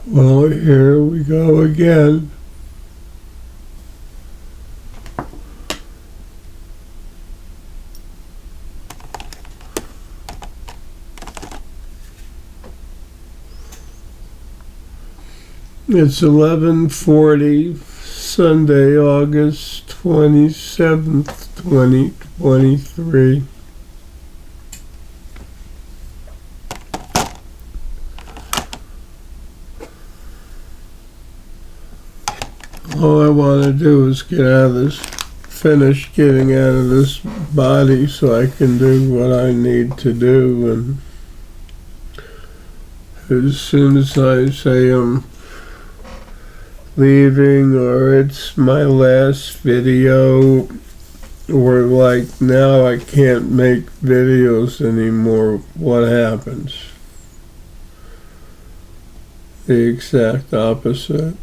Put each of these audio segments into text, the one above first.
Well, here we go again. It's 11:40, Sunday, August 27th, 2023. All I want to do is get out of this, finish getting out of this body so I can do what I need to do. And as soon as I say I'm leaving, or it's my last video, or like now I can't make videos anymore, what happens? The exact opposite.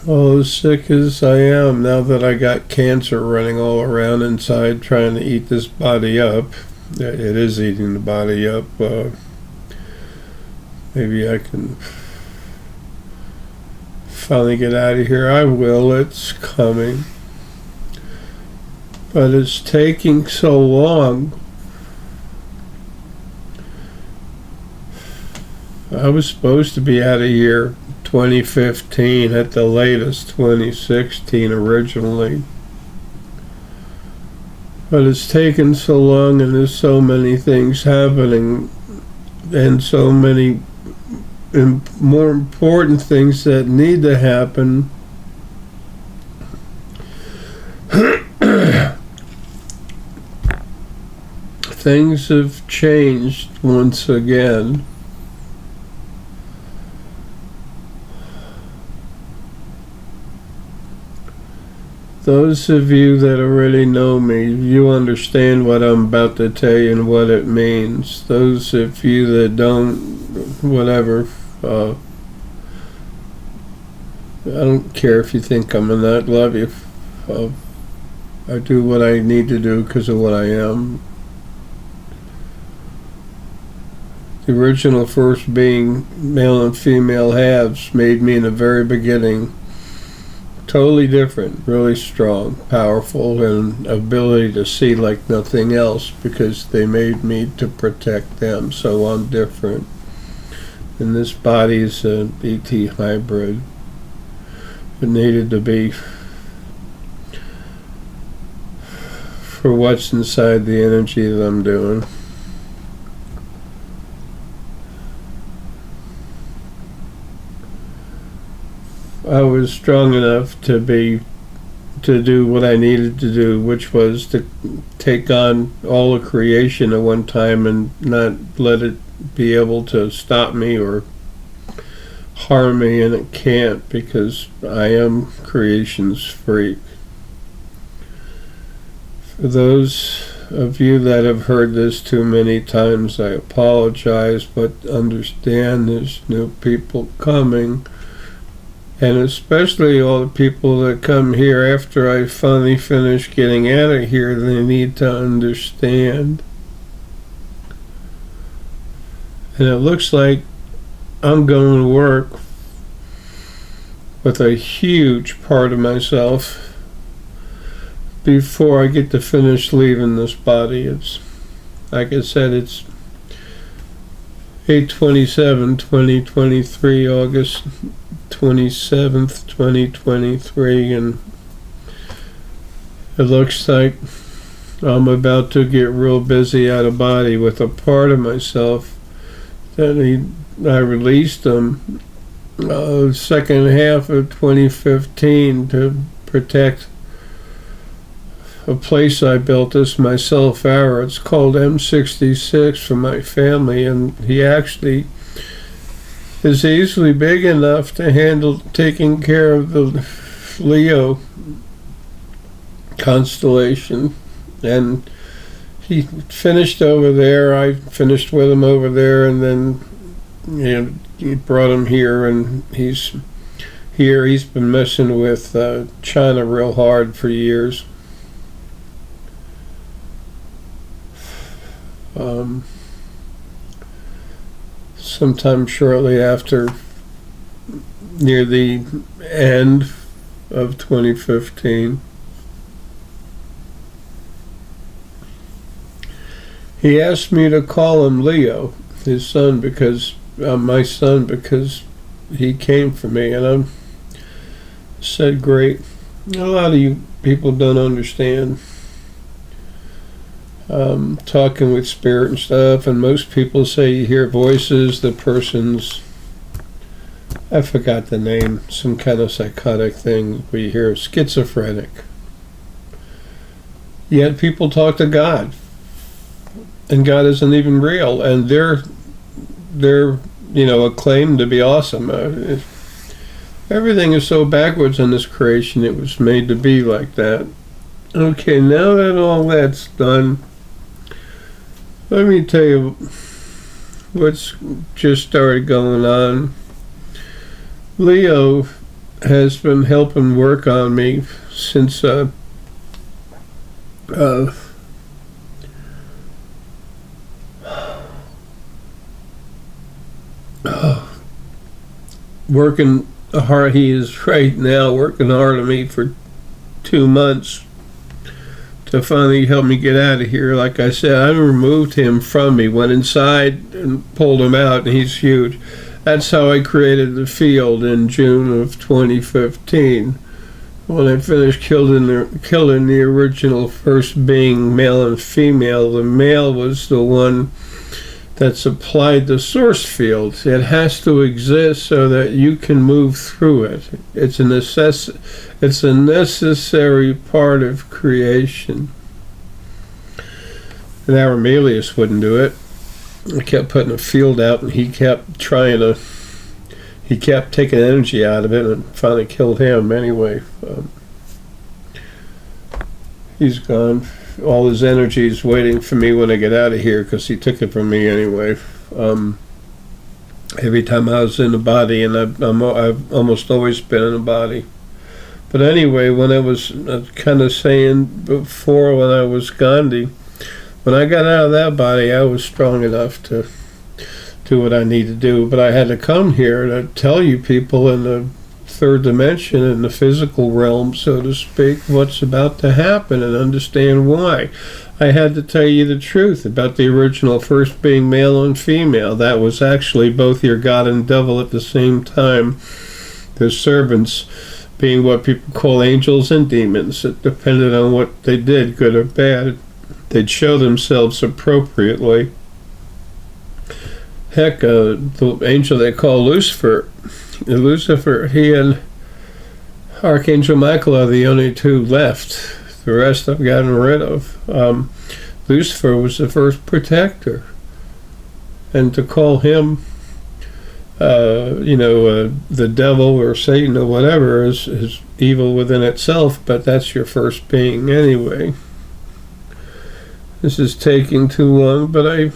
All as sick as I am now that I got cancer running all around inside trying to eat this body up. It is eating the body up. Maybe I can finally get out of here. I will. It's coming. But it's taking so long. I was supposed to be out of here 2015, at the latest 2016 originally. But it's taken so long, and there's so many things happening, and so many more important things that need to happen. Things have changed once again. Those of you that already know me, you understand what I'm about to tell you and what it means. Those of you that don't, whatever, I don't care if you think I'm a nut, love you. I do what I need to do because of what I am. The original first being, male and female halves, made me in the very beginning totally different, really strong, powerful, and ability to see like nothing else, because they made me to protect them. So I'm different. And this body is a BT hybrid. It needed to be for what's inside the energy that I'm doing. I was strong enough to do what I needed to do, which was to take on all of creation at one time and not let it be able to stop me or harm me, and it can't, because I am creation's freak. For those of you that have heard this too many times, I apologize, but understand there's new people coming. And especially all the people that come here after I finally finish getting out of here, they need to understand. And it looks like I'm going to work with a huge part of myself before I get to finish leaving this body. It's, like I said, it's 8/27/2023, August 27th, 2023, and it looks like I'm about to get real busy out of body with a part of myself that I released them second half of 2015 to protect a place I built. This myself hour. It's called M66 for my family, and he actually is easily big enough to handle taking care of the Leo constellation. And he finished over there. I finished with him over there, and then he brought him here, and he's here. He's been messing with China real hard for years. sometime shortly after, near the end of 2015. He asked me to call him Leo, his son, because my son, because he came for me, and I said, great. A lot of you people don't understand talking with spirit and stuff, and most people say you hear voices, the person's, I forgot the name, some kind of psychotic thing where you hear schizophrenic. Yet people talk to God, and God isn't even real, and they're acclaimed to be awesome. Everything is so backwards in this creation. It was made to be like that. Okay, now that all that's done, let me tell you what's just started going on. Leo has been helping work on me since working hard. He is right now working hard on me for 2 months to finally help me get out of here. Like I said, I removed him from me, went inside and pulled him out, and he's huge. That's how I created the field in June of 2015. When I finished killing the original first being, male and female, the male was the one that supplied the source field. It has to exist so that you can move through it. It's a necessary part of creation. And Aramelius wouldn't do it. I kept putting a field out, and he kept taking energy out of it, and finally killed him anyway. He's gone. All his energy is waiting for me when I get out of here, because he took it from me anyway. Every time I was in the body, and I've almost always been in the body. But anyway, when I was kind of saying before, when I was Gandhi, when I got out of that body, I was strong enough to do what I need to do. But I had to come here to tell you people in the third dimension, in the physical realm, so to speak, what's about to happen, and understand why. I had to tell you the truth about the original first being, male and female. That was actually both your God and devil at the same time. The servants being what people call angels and demons. It depended on what they did, good or bad. They'd show themselves appropriately. Heck, the angel they call Lucifer, he and Archangel Michael are the only two left. The rest I've gotten rid of. Lucifer was the first protector. And to call him, the devil or Satan or whatever is evil within itself, but that's your first being anyway. This is taking too long, but I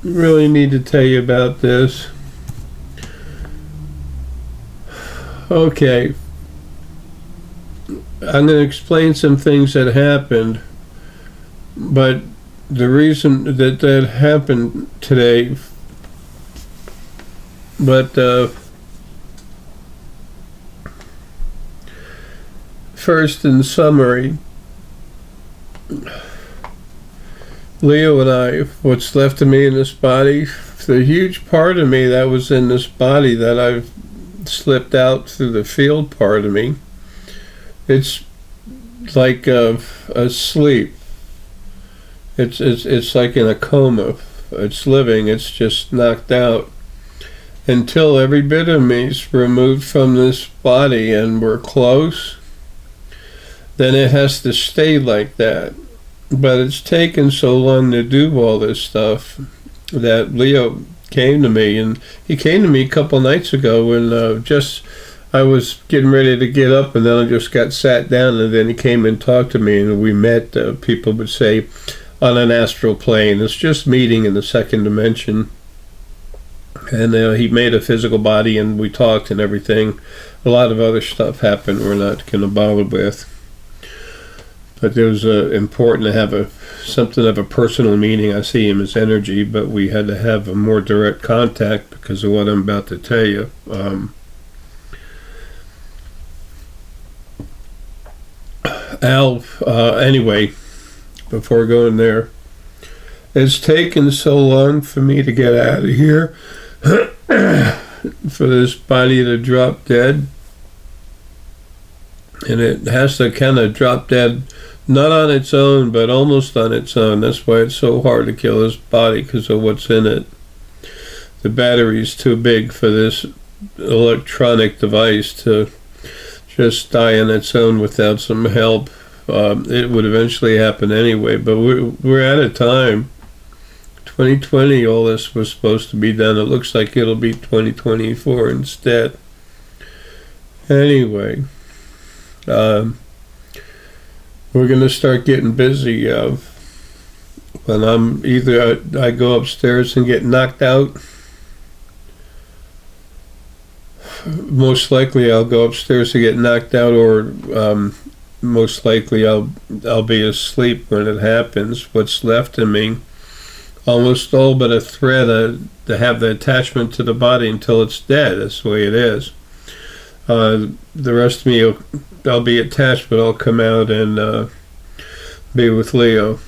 really need to tell you about this. Okay. I'm going to explain some things that happened, but the reason that happened today, first, in summary, Leo and I, what's left of me in this body, the huge part of me that was in this body that I've slipped out through the field part of me, it's like a sleep. It's like in a coma. It's living. It's just knocked out until every bit of me's removed from this body and we're close. Then it has to stay like that. But it's taken so long to do all this stuff that Leo came to me, and he came to me a couple nights ago when I was getting ready to get up, and then I just got sat down, and then he came and talked to me, and we met, people would say, on an astral plane. It's just meeting in the second dimension. And he made a physical body, and we talked and everything. A lot of other stuff happened we're not going to bother with. But it was important to have something of a personal meaning. I see him as energy, but we had to have a more direct contact because of what I'm about to tell you. Al, anyway, before going there, it's taken so long for me to get out of here, for this body to drop dead. And it has to kind of drop dead, not on its own, but almost on its own. That's why it's so hard to kill this body, because of what's in it. The battery's too big for this electronic device to just die on its own without some help. It would eventually happen anyway, but we're out of time. 2020, all this was supposed to be done. It looks like it'll be 2024 instead. Anyway. We're going to start getting busy when either I go upstairs and get knocked out. Most likely I'll go upstairs to get knocked out, or most likely I'll be asleep when it happens. What's left of me, almost all but a thread to have the attachment to the body until it's dead. That's the way it is. The rest of me, I'll be attached, but I'll come out and be with Leo.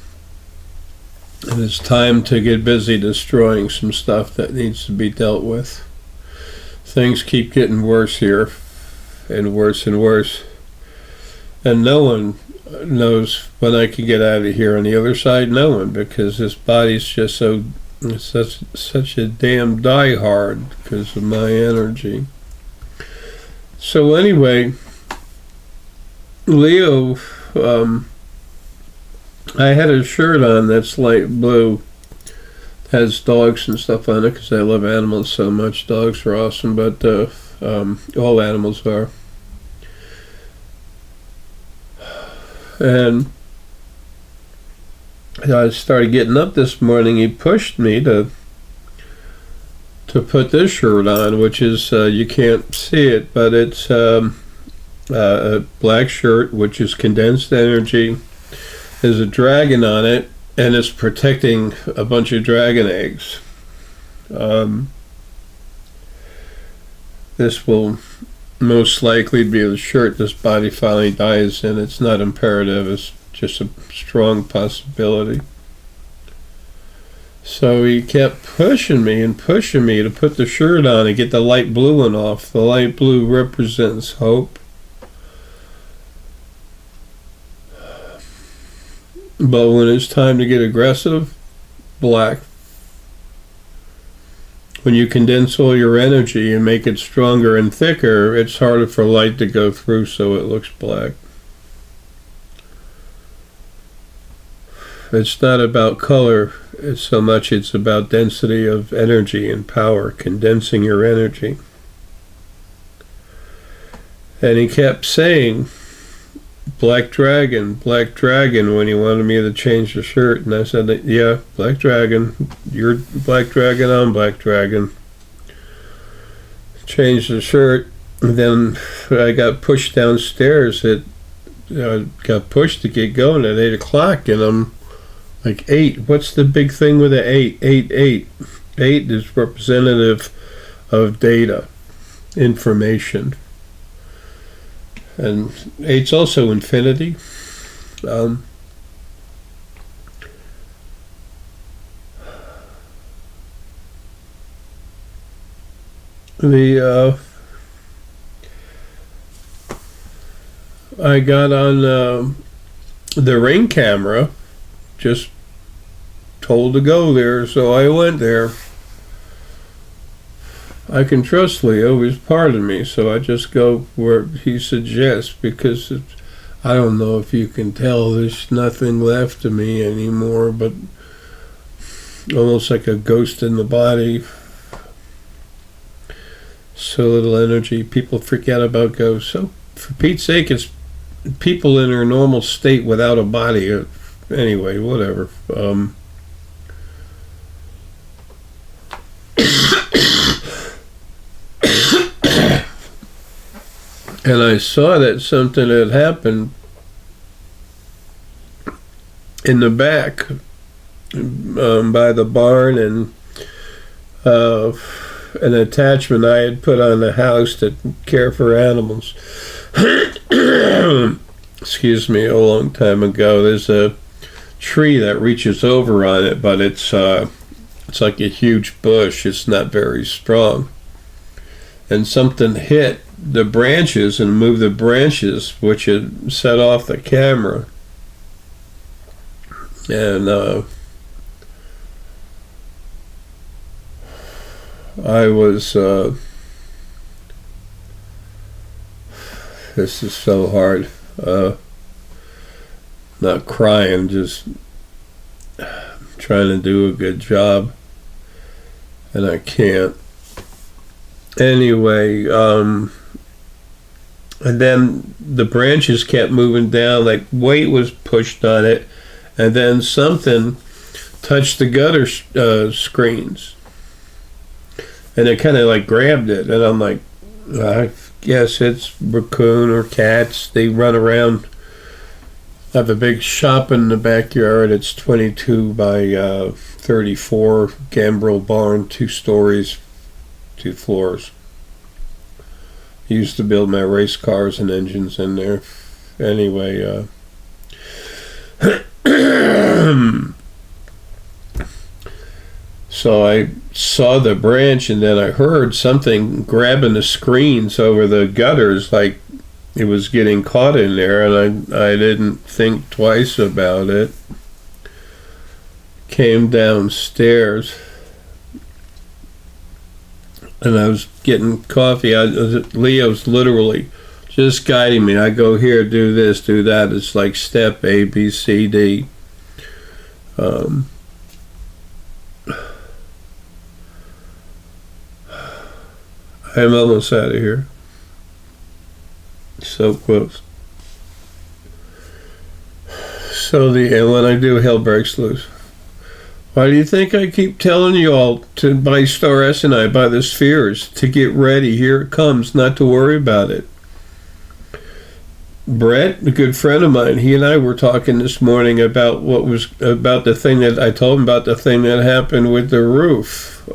And it's time to get busy destroying some stuff that needs to be dealt with. Things keep getting worse here, and worse and worse. And no one knows when I can get out of here. On the other side, no one, because this body's just such a damn diehard because of my energy. So anyway, Leo, I had a shirt on that's light blue, has dogs and stuff on it because I love animals so much. Dogs are awesome, but all animals are. And I started getting up this morning. He pushed me to put this shirt on, which is, you can't see it, but it's a black shirt, which is condensed energy. There's a dragon on it, and it's protecting a bunch of dragon eggs. This will most likely be the shirt this body finally dies in. It's not imperative, it's just a strong possibility. So he kept pushing me to put the shirt on and get the light blue one off. The light blue represents hope. But when it's time to get aggressive, black. When you condense all your energy and make it stronger and thicker, it's harder for light to go through, so it looks black. It's not about color so much, it's about density of energy and power, condensing your energy. And he kept saying, black dragon, when he wanted me to change the shirt. And I said, yeah, black dragon, you're black dragon, I'm black dragon. Changed the shirt, and then I got pushed downstairs. Got pushed to get going at 8 o'clock, and I'm like, 8, what's the big thing with the 8? 8 is representative of data, information. And 8's also infinity. I got on the Ring camera, just told to go there, so I went there. I can trust Leo, he's part of me, so I just go where he suggests, because I don't know if you can tell, there's nothing left of me anymore, but almost like a ghost in the body. So little energy, people freak out about ghosts. So for Pete's sake, it's people in their normal state without a body. Anyway, whatever. And I saw that something had happened in the back by the barn, and an attachment I had put on the house to care for animals. Excuse me, a long time ago. There's a tree that reaches over on it, but it's like a huge bush. It's not very strong. And something hit the branches and moved the branches, which had set off the camera. And I was, this is so hard, not crying, just trying to do a good job, and I can't. Anyway, and then the branches kept moving down, like weight was pushed on it, and then something touched the gutter screens, and it kind of like grabbed it, and I'm like, I guess it's raccoon or cats. They run around. I have a big shop in the backyard. It's 22 by 34, gambrel barn, 2 stories, 2 floors. I used to build my race cars and engines in there. Anyway, so I saw the branch, and then I heard something grabbing the screens over the gutters, like it was getting caught in there, and I didn't think twice about it. Came downstairs, and I was getting coffee. Leo's literally just guiding me. I go here, do this, do that. It's like step A, B, C, D. I'm almost out of here. So close. So and when I do, hell breaks loose. Why do you think I keep telling you all to buy Star S&I, buy the spheres, to get ready? Here it comes, not to worry about it. Brett, a good friend of mine, he and I were talking this morning about the thing that I told him about, the thing that happened with the roof.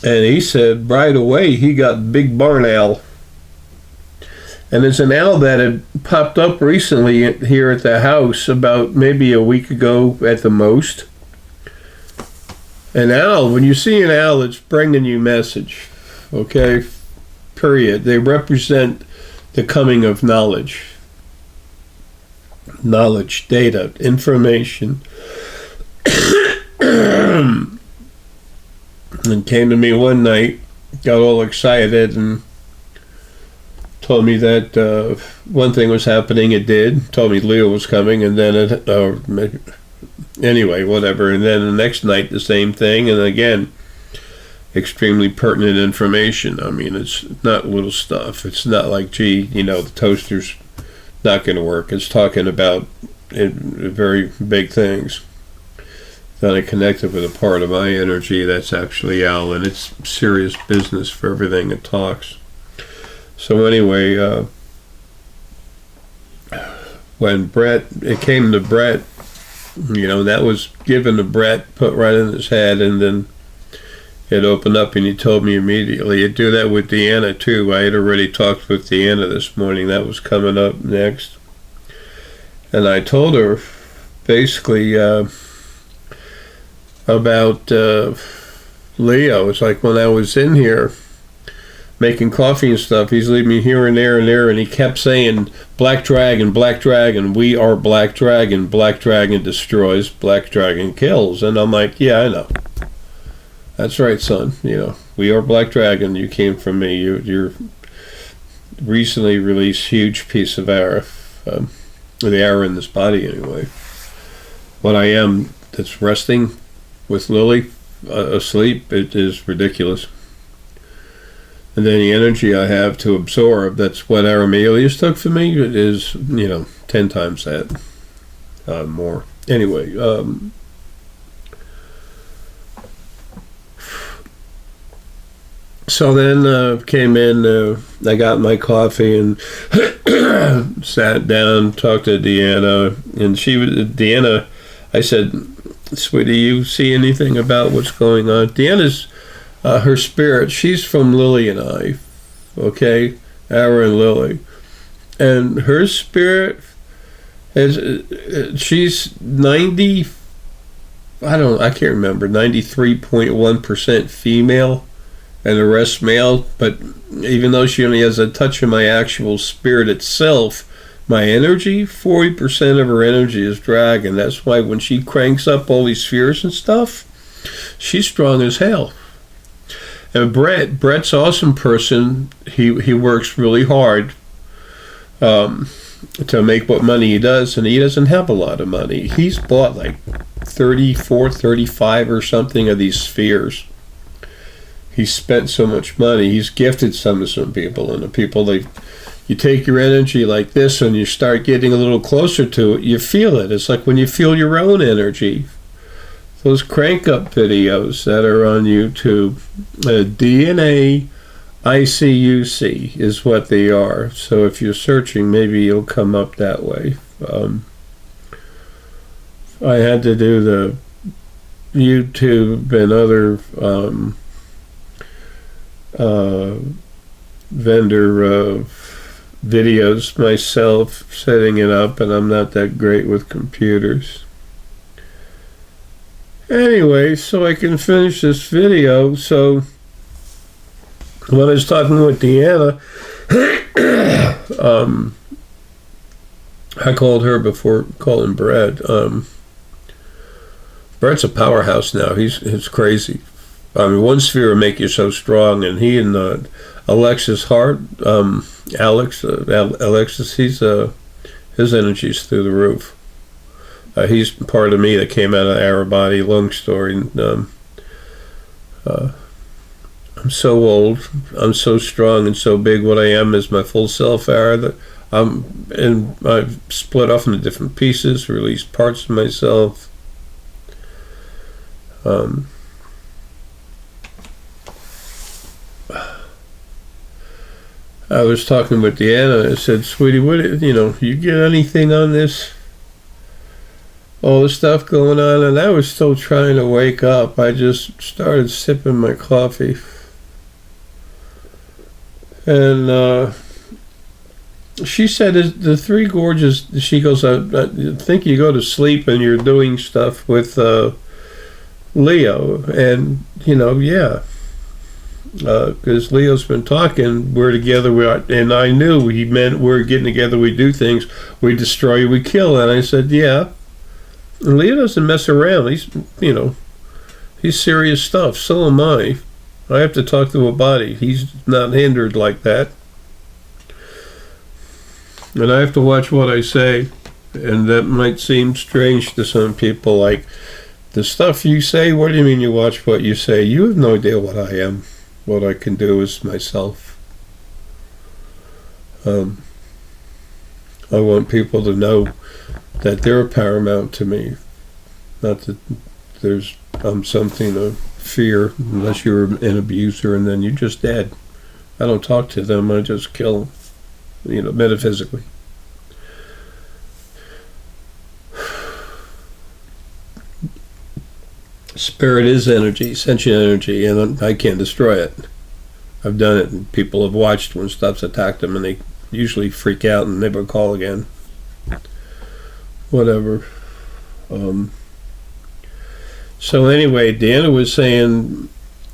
And he said right away he got big barn owl. And there's an owl that had popped up recently here at the house about maybe a week ago at the most. An owl, when you see an owl, it's bringing you message. Okay? Period. They represent the coming of knowledge. Knowledge, data, information. And came to me one night, got all excited, and told me that one thing was happening. It did. Told me Leo was coming, and then anyway, whatever. And then the next night, the same thing, and again, extremely pertinent information. I mean, it's not little stuff. It's not like, gee, the toaster's not going to work. It's talking about very big things. That I connected with a part of my energy that's actually Al, and it's serious business for everything it talks. So anyway, when it came to Brett, that was given to Brett, put right in his head, and then it opened up, and he told me immediately. He'd do that with Deanna too. I had already talked with Deanna this morning. That was coming up next. And I told her basically about Leo. It's like when I was in here making coffee and stuff, he's leaving me here and there, and he kept saying, Black Dragon, we are Black Dragon destroys, Black Dragon kills. And I'm like, yeah, I know. That's right, son. We are Black Dragon. You came from me. You're recently released huge piece of air, the air in this body anyway. What I am that's resting with Lilly asleep, it is ridiculous. And then the energy I have to absorb, that's what Aramelius took from me, it is, 10 times that, more. Anyway, So then came in, I got my coffee and sat down, talked to Deanna, and Deanna, I said, sweetie, you see anything about what's going on? Deanna's, her spirit, she's from Lilly and I, okay? Ara and Lilly. And her spirit she's 90, I can't remember, 93.1% female and the rest male, but even though she only has a touch of my actual spirit itself, my energy, 40% of her energy is dragon. That's why when she cranks up all these spheres and stuff, she's strong as hell. And Brett's an awesome person. He works really hard to make what money he does, and he doesn't have a lot of money. He's bought like 34, 35 or something of these spheres. He's spent so much money. He's gifted some to some people, and the people, you take your energy like this and you start getting a little closer to it, you feel it. It's like when you feel your own energy. Those crank up videos that are on YouTube, DNA ICUC is what they are. So if you're searching, maybe you'll come up that way. I had to do the YouTube and other vendor videos myself, setting it up, and I'm not that great with computers. Anyway, so I can finish this video. So when I was talking with Deanna, I called her before calling Brett. Brett's a powerhouse now. He's crazy. I mean, one sphere will make you so strong, and he and Alexis Hart, Alexis, his energy's through the roof. He's part of me that came out of our body. Long story. I'm so old. I'm so strong and so big. What I am is my full self era. That I've split off into different pieces, released parts of myself. I was talking with Deanna. I said, "Sweetie, you get anything on this? All the stuff going on?" And I was still trying to wake up. I just started sipping my coffee. And she said, the Three Gorges, she goes, I think you go to sleep and you're doing stuff with Leo. And, yeah. Because Leo's been talking, we're together, and I knew he meant we're getting together, we do things, we destroy, we kill. And I said, yeah. And Leo doesn't mess around. He's serious stuff. So am I. I have to talk to a body. He's not hindered like that. And I have to watch what I say. And that might seem strange to some people, like, the stuff you say, what do you mean you watch what you say? You have no idea what I am. What I can do is myself. I want people to know that they're paramount to me. Not that I'm something to fear, unless you're an abuser and then you're just dead. I don't talk to them, I just kill them, metaphysically. Spirit is energy, sentient energy, and I can't destroy it. I've done it, and people have watched when stuff's attacked them, and they usually freak out and never call again. Whatever. So anyway, Deanna was saying,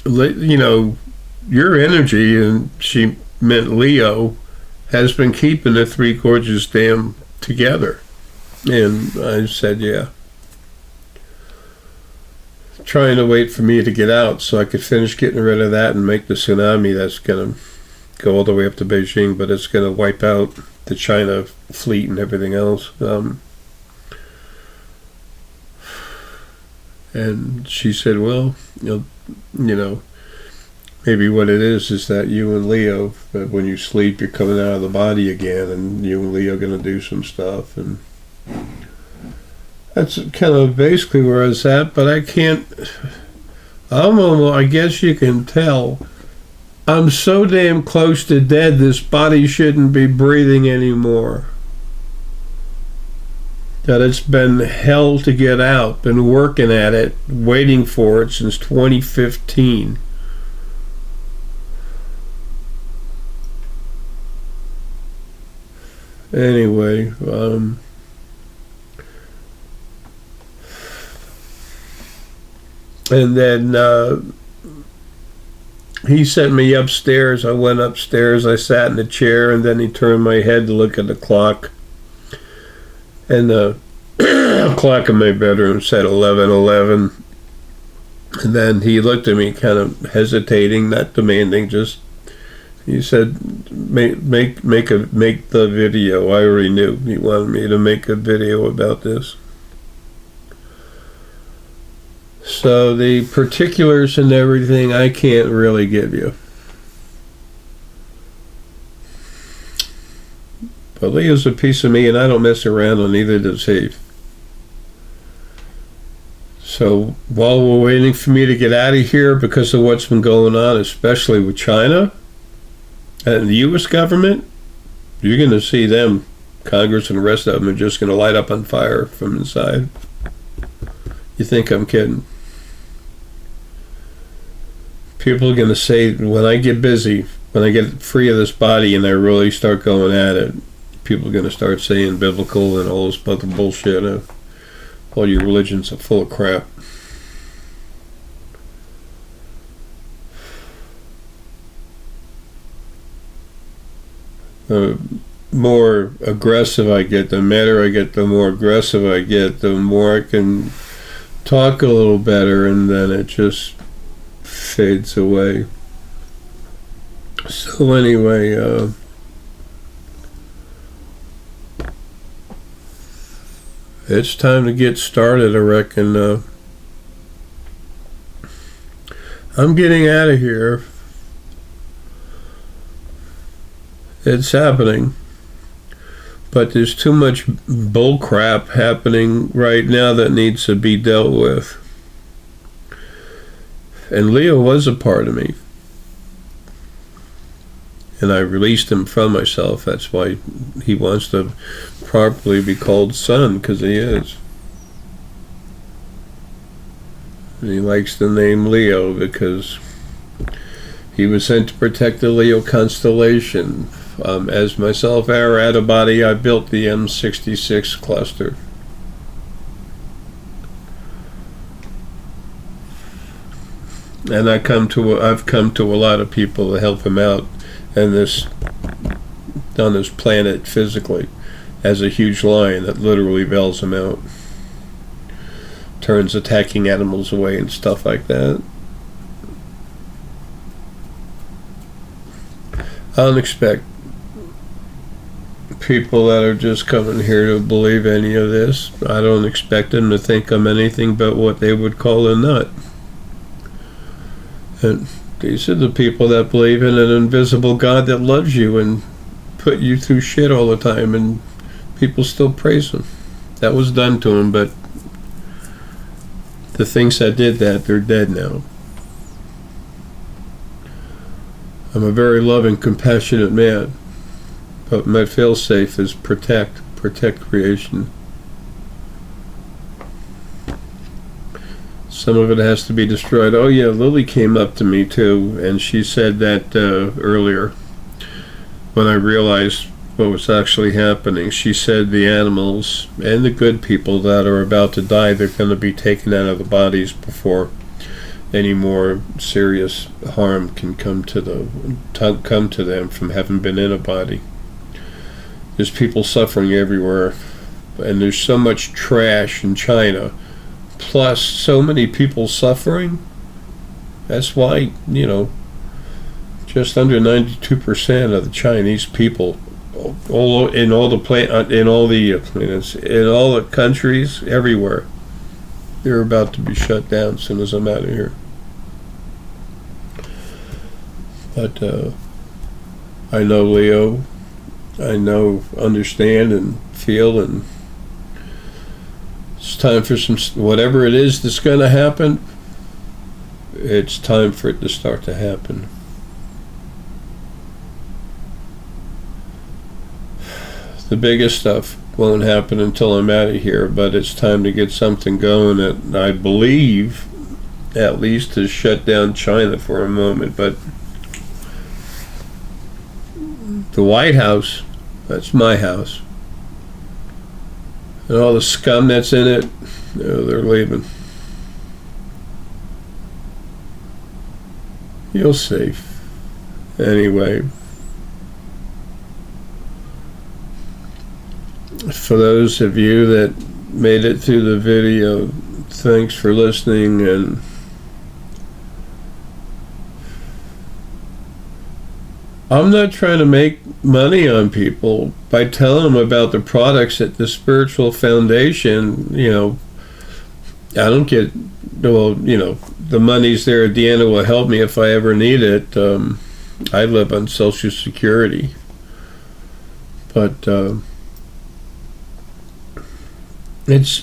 your energy, and she meant Leo, has been keeping the Three Gorges Dam together. And I said, yeah. Trying to wait for me to get out so I could finish getting rid of that and make the tsunami that's going to go all the way up to Beijing, but it's going to wipe out the China fleet and everything else. And she said, well, maybe what it is that you and Leo, that when you sleep, you're coming out of the body again, and you and Leo are going to do some stuff. And that's kind of basically where I was at, but I guess you can tell I'm so damn close to dead, this body shouldn't be breathing anymore. That it's been hell to get out. Been working at it, waiting for it since 2015. Anyway, and then he sent me upstairs. I went upstairs, I sat in a chair, and then he turned my head to look at the clock. And the clock in my bedroom said 11:11. And then he looked at me kind of hesitating, not demanding, just, he said, make the video. I already knew he wanted me to make a video about this. So the particulars and everything I can't really give you. But Leo's a piece of me, and I don't mess around, and neither does he. So while we're waiting for me to get out of here because of what's been going on, especially with China and the U.S. government, you're going to see them, Congress and the rest of them, are just going to light up on fire from inside. You think I'm kidding? People are going to say, when I get busy, when I get free of this body and I really start going at it, people are going to start saying biblical and all this other bullshit. All your religions are full of crap. The more aggressive I get, the madder I get, the more aggressive I get, the more I can talk a little better, and then it just fades away. So anyway, it's time to get started, I reckon. I'm getting out of here. It's happening. But there's too much bull crap happening right now that needs to be dealt with. And Leo was a part of me. And I released him from myself. That's why he wants to properly be called son, because he is. And he likes the name Leo because he was sent to protect the Leo constellation. As myself, our out-of-body, I built the M66 cluster. And I've come to a lot of people to help him out and this on this planet physically as a huge lion that literally bails him out, turns attacking animals away and stuff like that. I don't expect people that are just coming here to believe any of this. I don't expect them to think I'm anything but what they would call a nut. And these are the people that believe in an invisible God that loves you and put you through shit all the time, and people still praise him. That was done to him, but the things that did that, they're dead now. I'm a very loving, compassionate man, but my fail-safe is protect creation. Some of it has to be destroyed. Oh yeah, Lilly came up to me too, and she said that earlier when I realized what was actually happening. She said the animals and the good people that are about to die, they're going to be taken out of the bodies before any more serious harm can come to them from having been in a body. There's people suffering everywhere, and there's so much trash in China, plus so many people suffering. That's why, just under 92% of the Chinese people, in all the countries, everywhere, they're about to be shut down as soon as I'm out of here. But I know Leo. I know, understand, and feel, and it's time for whatever it is that's going to happen, it's time for it to start to happen. The biggest stuff won't happen until I'm out of here, but it's time to get something going that I believe at least has shut down China for a moment. But the White House, that's my house. And all the scum that's in it, they're leaving. You'll see. Anyway, for those of you that made it through the video, thanks for listening. And I'm not trying to make money on people by telling them about the products at the Spiritual Foundation. I don't get, the money's there at the end. It will help me if I ever need it. I live on Social Security. But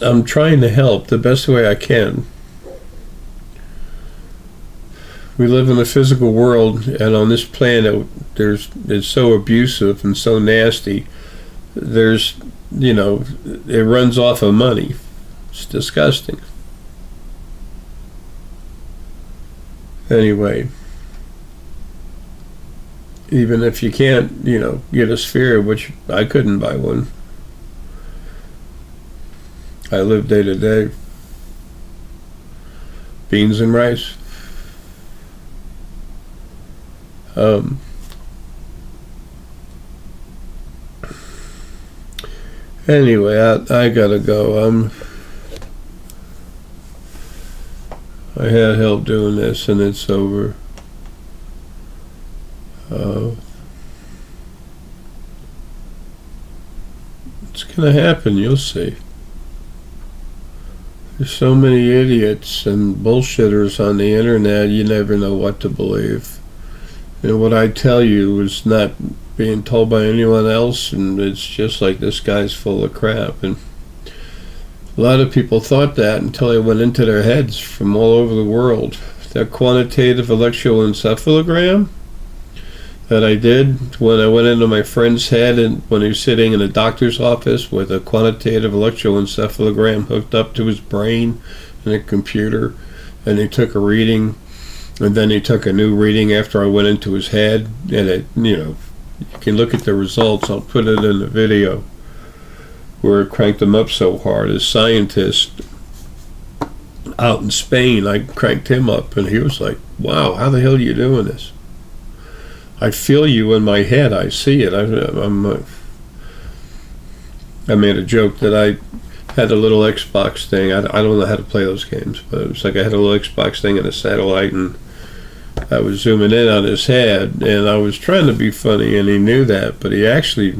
I'm trying to help the best way I can. We live in a physical world, and on this planet, it's so abusive and so nasty. It runs off of money. It's disgusting. Anyway, even if you can't, get a sphere, which I couldn't buy one. I live day to day. Beans and rice. Anyway, I gotta go. I had help doing this, and it's over. It's gonna happen, you'll see. There's so many idiots and bullshitters on the internet, you never know what to believe. And what I tell you is not being told by anyone else, and it's just like, this guy's full of crap. And a lot of people thought that until it went into their heads from all over the world. That quantitative electroencephalogram that I did when I went into my friend's head, and when he was sitting in a doctor's office with a quantitative electroencephalogram hooked up to his brain and a computer, and he took a reading, and then he took a new reading after I went into his head, and it, you can look at the results. I'll put it in the video where it cranked him up so hard. As scientist out in Spain, I cranked him up, and he was like, wow, how the hell are you doing this? I feel you in my head. I see it. I made a joke that I had a little Xbox thing. I don't know how to play those games, but it was like I had a little Xbox thing and a satellite, and I was zooming in on his head, and I was trying to be funny, and he knew that, but he actually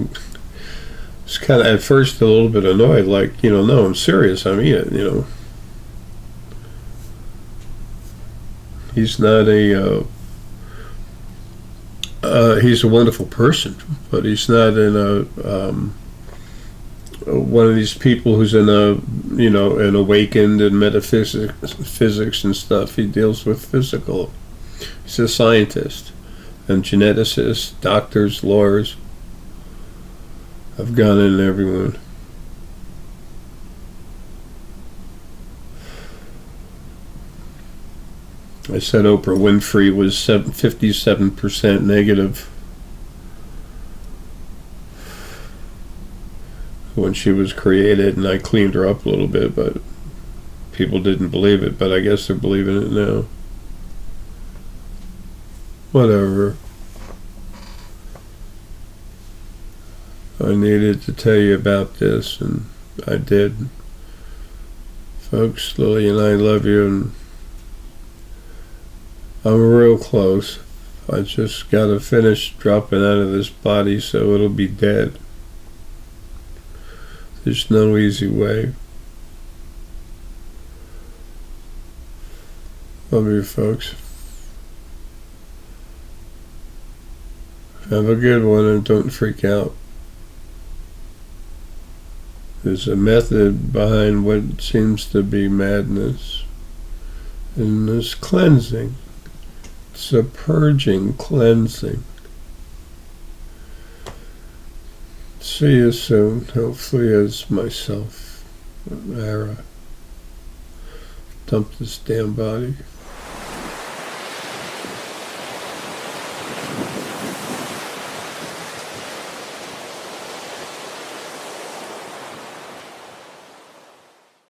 was kind of at first a little bit annoyed, like, no, I'm serious. I mean it, He's not he's a wonderful person, but he's not in one of these people who's in an awakened in metaphysics and stuff. He deals with physical. He's a scientist and geneticist, doctors, lawyers. I've gone in everyone. I said Oprah Winfrey was 57% negative when she was created, and I cleaned her up a little bit, but people didn't believe it, but I guess they're believing it now. Whatever. I needed to tell you about this, and I did. Folks, Lilly and I love you, and I'm real close. I just gotta finish dropping out of this body, so it'll be dead. There's no easy way. Love you, folks. Have a good one, and don't freak out. There's a method behind what seems to be madness, and there's cleansing. It's a purging, cleansing. It's See you soon, hopefully as myself. Ara. Dump this damn body.